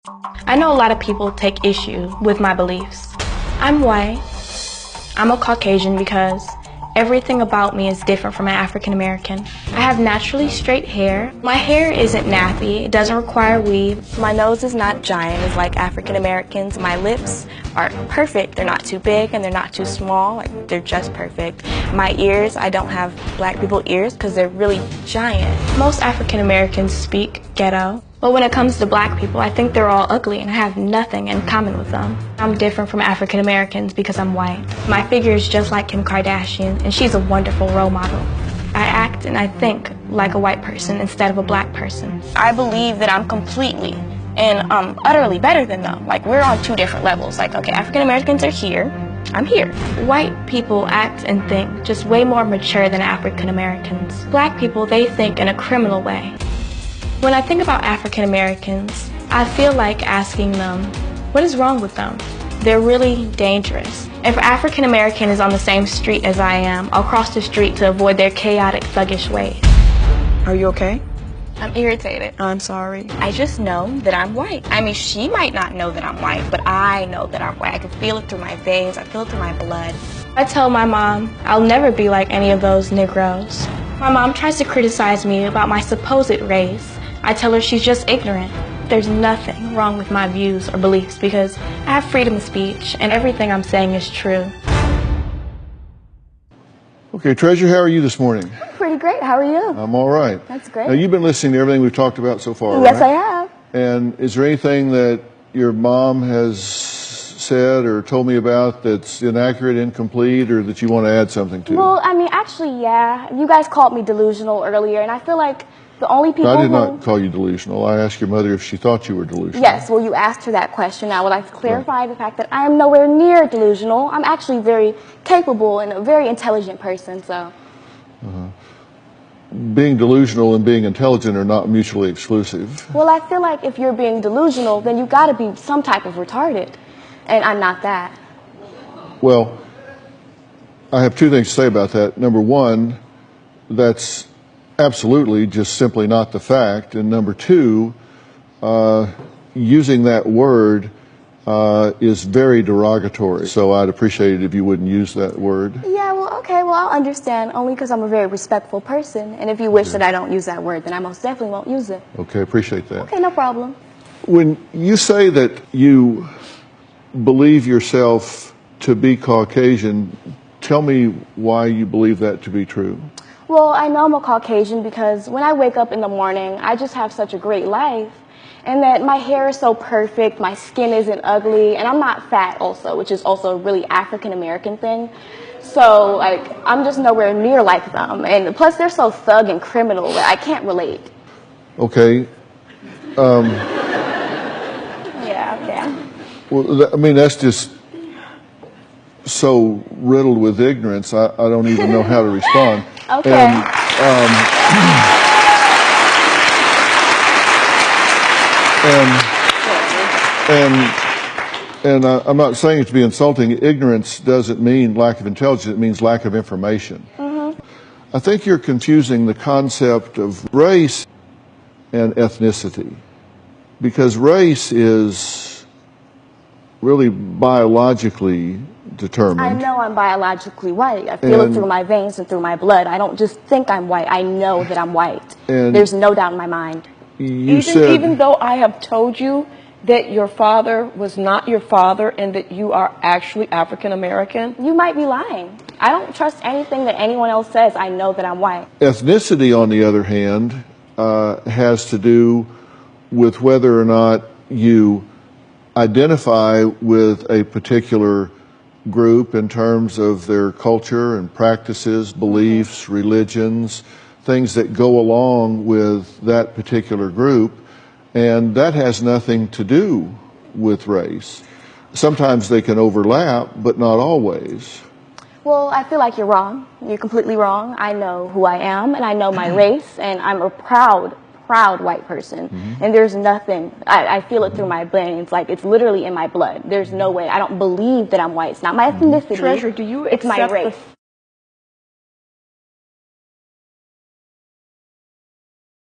I know a lot of people take issue with my beliefs. I'm white. I'm a Caucasian because everything about me is different from an African American. I have naturally straight hair. My hair isn't nappy. It doesn't require weave. My nose is not giant as like African Americans. My lips are perfect. They're not too big and they're not too small. Like, they're just perfect. My ears, I don't have black people ears because they're really giant. Most African Americans speak ghetto. But when it comes to black people, I think they're all ugly and I have nothing in common with them. I'm different from African Americans because I'm white. My figure is just like Kim Kardashian and she's a wonderful role model. I act and I think like a white person instead of a black person. I believe that I'm completely and utterly better than them. Like, we're on two different levels. Like, okay, African Americans are here, I'm here. White people act and think just way more mature than African Americans. Black people, they think in a criminal way. When I think about African Americans, I feel like asking them, what is wrong with them? They're really dangerous. If an African American is on the same street as I am, I'll cross the street to avoid their chaotic, thuggish ways. Are you okay? I'm irritated. I'm sorry. I just know that I'm white. I mean, she might not know that I'm white, but I know that I'm white. I can feel it through my veins. I feel it through my blood. I tell my mom I'll never be like any of those Negroes. My mom tries to criticize me about my supposed race. I tell her she's just ignorant. There's nothing wrong with my views or beliefs because I have freedom of speech and everything I'm saying is true. Okay, Treasure, how are you this morning? Pretty great. How are you? I'm all right. That's great. Now, you've been listening to everything we've talked about so far, Yes, right? I have. And is there anything that your mom has said or told me about that's inaccurate, incomplete, or that you want to add something to? Well, I mean, actually, yeah. You guys called me delusional earlier, and I feel like the only people I did not call you delusional. I asked your mother if she thought you were delusional. Yes, well, you asked her that question. I would like to clarify the fact that I am nowhere near delusional. I'm actually very capable and a very intelligent person, so. Being delusional and being intelligent are not mutually exclusive. Well, I feel like if you're being delusional, then you got to be some type of retarded, and I'm not that. Well, I have two things to say about that. Number one, that's absolutely just simply not the fact. And number two, using that word is very derogatory. So I'd appreciate it if you wouldn't use that word. Yeah, well, okay, well, I'll understand, only because I'm a very respectful person, and if you wish that I don't use that word, then I most definitely won't use it. Okay, appreciate that. Okay, no problem. When you say that you believe yourself to be Caucasian, tell me why you believe that to be true. Well, I know I'm a Caucasian because when I wake up in the morning, I just have such a great life. And that my hair is so perfect, my skin isn't ugly, and I'm not fat also, which is also a really African-American thing. So, like, I'm just nowhere near like them. And plus, they're so thug and criminal that I can't relate. Okay. Yeah, okay. Well, I mean, that's just so riddled with ignorance, I don't even know how to respond. Okay. And I'm not saying it to be insulting. Ignorance doesn't mean lack of intelligence. It means lack of information. I think you're confusing the concept of race and ethnicity, because race is really biologically determined. I know I'm biologically white. I feel it through my veins and through my blood. I don't just think I'm white. I know that I'm white. And there's no doubt in my mind. Even though I have told you that your father was not your father and that you are actually African American? You might be lying. I don't trust anything that anyone else says. I know that I'm white. Ethnicity, on the other hand, has to do with whether or not you identify with a particular group in terms of their culture and practices, beliefs, religions, things that go along with that particular group. And that has nothing to do with race. Sometimes they can overlap, but not always. Well, I feel like you're wrong. You're completely wrong. I know who I am, and I know my race, and I'm a proud white person. And there's nothing, I feel it through my veins, like it's literally in my blood. There's no way. I don't believe that I'm white. It's not my ethnicity. Treasure, do you it's my accept race.